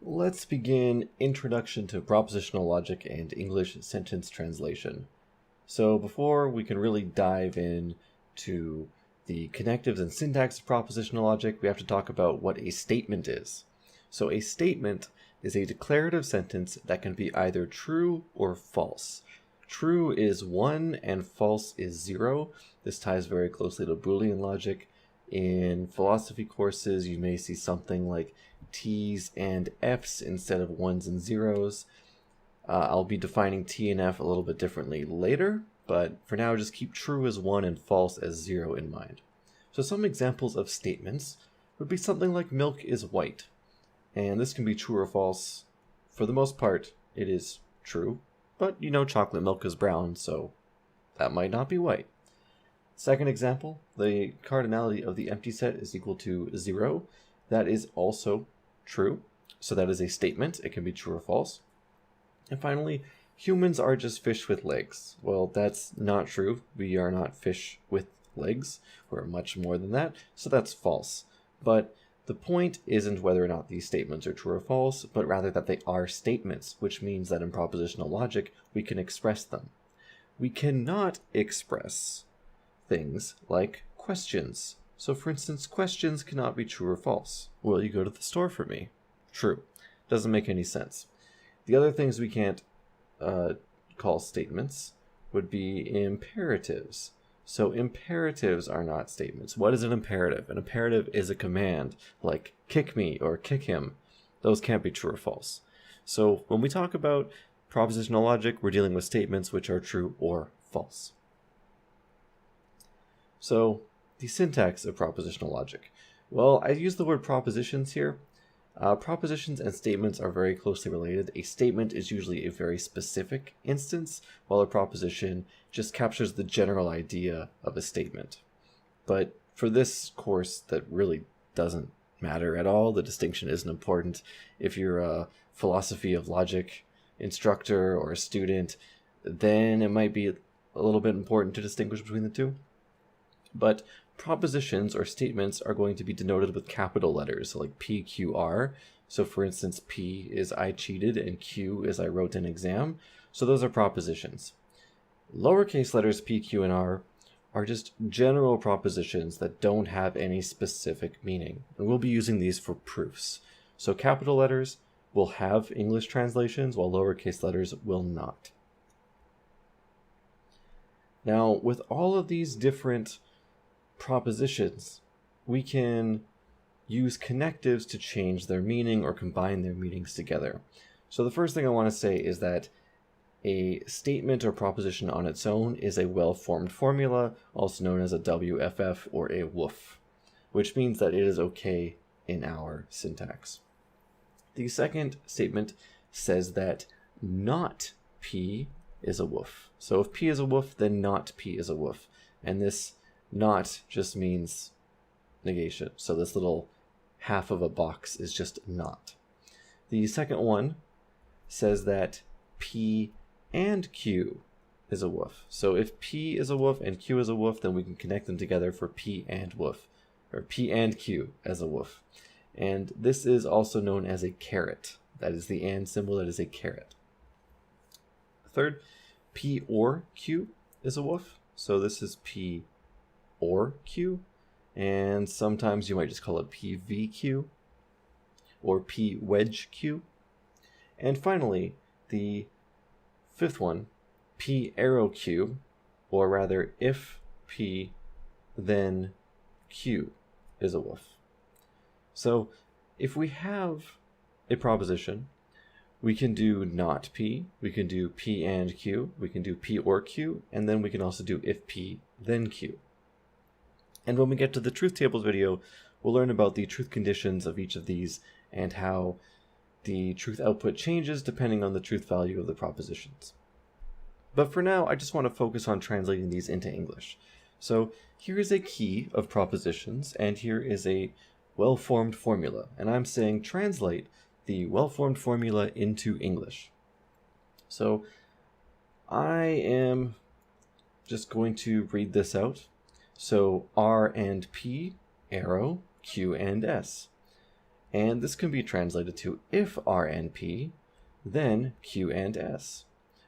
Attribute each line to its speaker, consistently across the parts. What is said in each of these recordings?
Speaker 1: Let's begin Introduction to Propositional Logic and English Sentence Translation. So before we can really dive in to the connectives and syntax of propositional logic, we have to talk about what a statement is. So a statement is a declarative sentence that can be either true or false. True is 1 and false is 0. This ties very closely to Boolean logic. In philosophy courses, you may see something like T's and F's instead of 1s and 0s. I'll be defining T and F a little bit differently later, but for now just keep true as 1 and false as 0 in mind. So some examples of statements would be something like milk is white, and this can be true or false. For the most part, it is true, but you know chocolate milk is brown, so that might not be white. Second example, the cardinality of the empty set is equal to 0. That is also true, so that is a statement. It can be true or false. And finally, humans are just fish with legs. Well, that's not true. We are not fish with legs. We're much more than that, so that's false. But the point isn't whether or not these statements are true or false, but rather that they are statements, which means that in propositional logic, we can express them. We cannot express things like questions. So for instance, questions cannot be true or false. Will you go to the store for me? True. Doesn't make any sense. The other things we can't call statements would be imperatives. So imperatives are not statements. What is an imperative? An imperative is a command, like kick me or kick him. Those can't be true or false. So when we talk about propositional logic, we're dealing with statements which are true or false. So the syntax of propositional logic. Well, I use the word propositions here. Propositions and statements are very closely related. A statement is usually a very specific instance, while a proposition just captures the general idea of a statement. But for this course, that really doesn't matter at all. The distinction isn't important. If you're a philosophy of logic instructor or a student, then it might be a little bit important to distinguish between the two. But propositions or statements are going to be denoted with capital letters, like P, Q, R. So for instance, P is I cheated and Q is I wrote an exam. So those are propositions. Lowercase letters P, Q, and R are just general propositions that don't have any specific meaning. And we'll be using these for proofs. So capital letters will have English translations, while lowercase letters will not. Now, with all of these different propositions, we can use connectives to change their meaning or combine their meanings together. So the first thing I want to say is that a statement or proposition on its own is a well-formed formula, also known as a WFF or a WOOF, which means that it is okay in our syntax. The second statement says that not P is a WOOF. So if P is a WOOF, then not P is a WOOF. And this not just means negation. So this little half of a box is just not. The second one says that P and Q is a WOOF. So if P is a WOOF and Q is a WOOF, then we can connect them together for P and WOOF, or P and Q as a WOOF. And this is also known as a caret. That is the and symbol, that is a caret. Third, P or Q is a WOOF. So this is P or Q, and sometimes you might just call it PVQ or P wedge Q. And finally, the fifth one, P arrow Q, or rather if P then Q is a WOOF. So if we have a proposition, we can do not P, we can do P and Q, we can do P or Q, and then we can also do if P then Q. And when we get to the truth tables video, we'll learn about the truth conditions of each of these and how the truth output changes depending on the truth value of the propositions. But for now, I just want to focus on translating these into English. So here is a key of propositions, and here is a well-formed formula. And I'm saying translate the well-formed formula into English. So I am just going to read this out. So R and P, arrow, Q and S. And this can be translated to if R and P, then Q and S.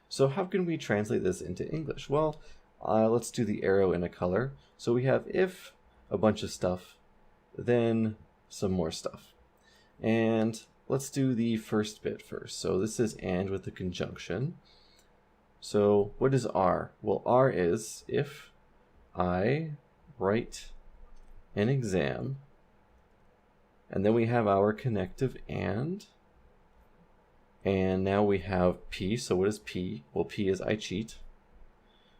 Speaker 1: So how can we translate this into English? Well, let's do the arrow in a color. So we have if a bunch of stuff, then some more stuff. And let's do the first bit first. So this is and with the conjunction. So what is R? Well, R is if I write an exam, and then we have our connective and now we have P. So what is P? Well, P is I cheat.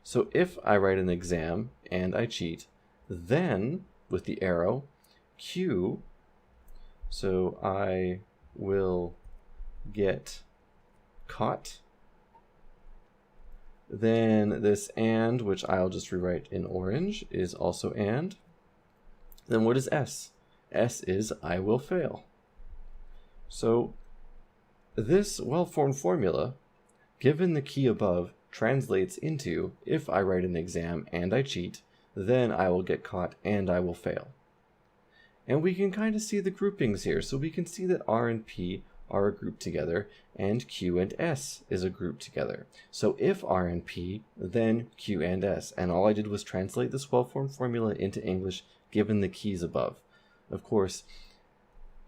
Speaker 1: So if I write an exam and I cheat, then with the arrow, Q, so I will get caught. Then this and, which I'll just rewrite in orange, is also and. Then what is S? S is I will fail. So this well-formed formula, given the key above, translates into if I write an exam and I cheat, then I will get caught and I will fail. And we can kind of see the groupings here. So we can see that R and P are a group together, and Q and S is a group together. So if R and P, then Q and S. And all I did was translate this well-formed formula into English given the keys above. Of course,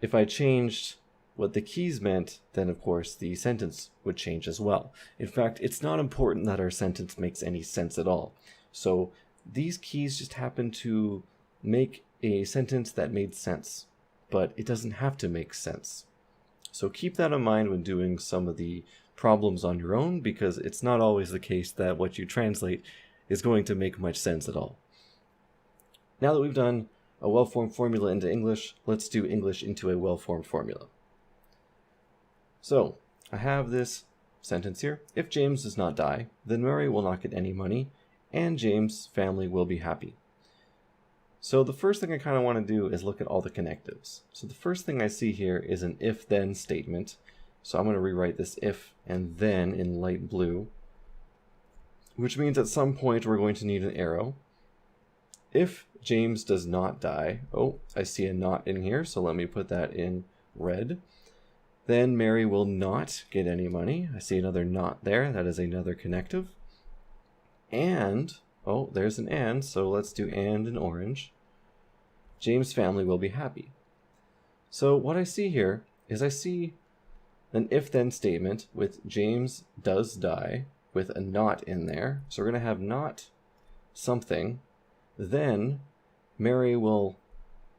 Speaker 1: if I changed what the keys meant, then of course the sentence would change as well. In fact, it's not important that our sentence makes any sense at all. So these keys just happen to make a sentence that made sense, but it doesn't have to make sense. So keep that in mind when doing some of the problems on your own, because it's not always the case that what you translate is going to make much sense at all. Now that we've done a well-formed formula into English, let's do English into a well-formed formula. So I have this sentence here. If James does not die, then Mary will not get any money, and James' family will be happy. So the first thing I kind of want to do is look at all the connectives. So the first thing I see here is an if-then statement. So I'm going to rewrite this if and then in light blue, which means at some point we're going to need an arrow. If James does not die, oh, I see a not in here, so let me put that in red. Then Mary will not get any money. I see another not there. That is another connective. And, oh, there's an and, so let's do and in orange. James' family will be happy. So what I see here is I see an if-then statement with James does die with a not in there. So we're going to have not something. Then Mary will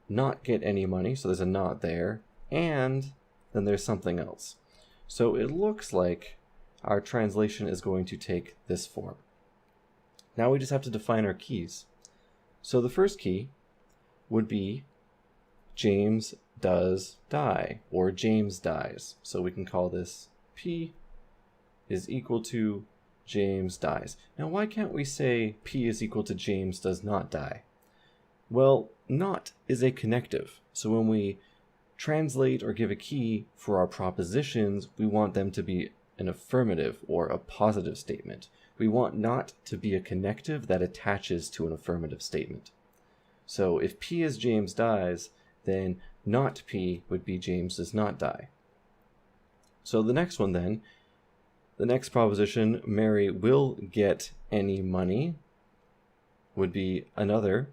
Speaker 1: not get any money, so there's a not there, and then there's something else. So it looks like our translation is going to take this form. Now we just have to define our keys. So the first key would be James does die, or James dies. So we can call this P is equal to James dies. Now why can't we say P is equal to James does not die? Well, not is a connective. So when we translate or give a key for our propositions, we want them to be an affirmative or a positive statement. We want not to be a connective that attaches to an affirmative statement. So if P is James dies, then not P would be James does not die. So the next one then, the next proposition, Mary will get any money, would be another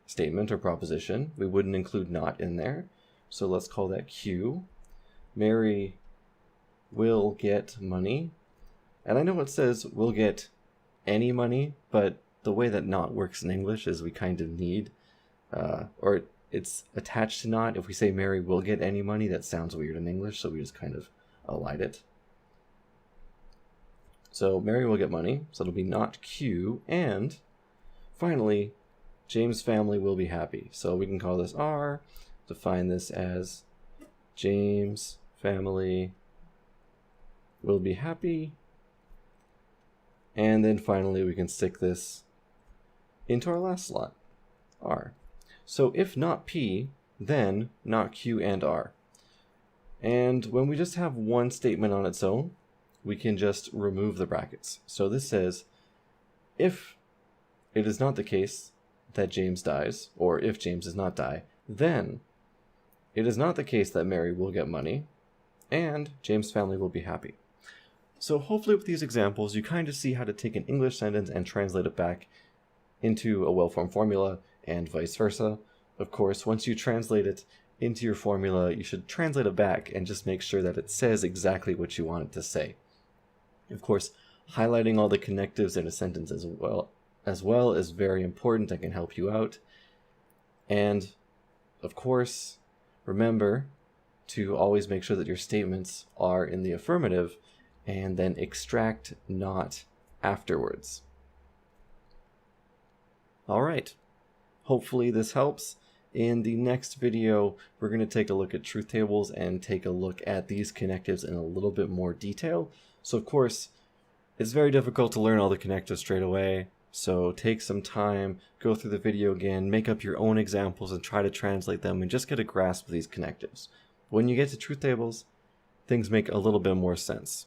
Speaker 1: statement or proposition. We wouldn't include not in there. So let's call that Q. Mary will get money. And I know it says will get any money, but the way that not works in English is we kind of need, or it's attached to not. If we say Mary will get any money, that sounds weird in English, so we just kind of allied it. So Mary will get money, so it'll be not Q, and finally, James' family will be happy. So we can call this R, define this as James' family will be happy, and then finally we can stick this into our last slot, R. So if not P, then not Q and R. And when we just have one statement on its own, we can just remove the brackets. So this says, if it is not the case that James dies, or if James does not die, then it is not the case that Mary will get money, and James' family will be happy. So hopefully with these examples, you kind of see how to take an English sentence and translate it back into a well-formed formula, and vice versa. Of course, once you translate it into your formula, you should translate it back and just make sure that it says exactly what you want it to say. Of course, highlighting all the connectives in a sentence as well is very important and can help you out. And of course, remember to always make sure that your statements are in the affirmative and then extract not afterwards. All right, hopefully this helps. In the next video, we're going to take a look at truth tables and take a look at these connectives in a little bit more detail. So of course, it's very difficult to learn all the connectives straight away. So take some time, go through the video again, make up your own examples and try to translate them and just get a grasp of these connectives. When you get to truth tables, things make a little bit more sense.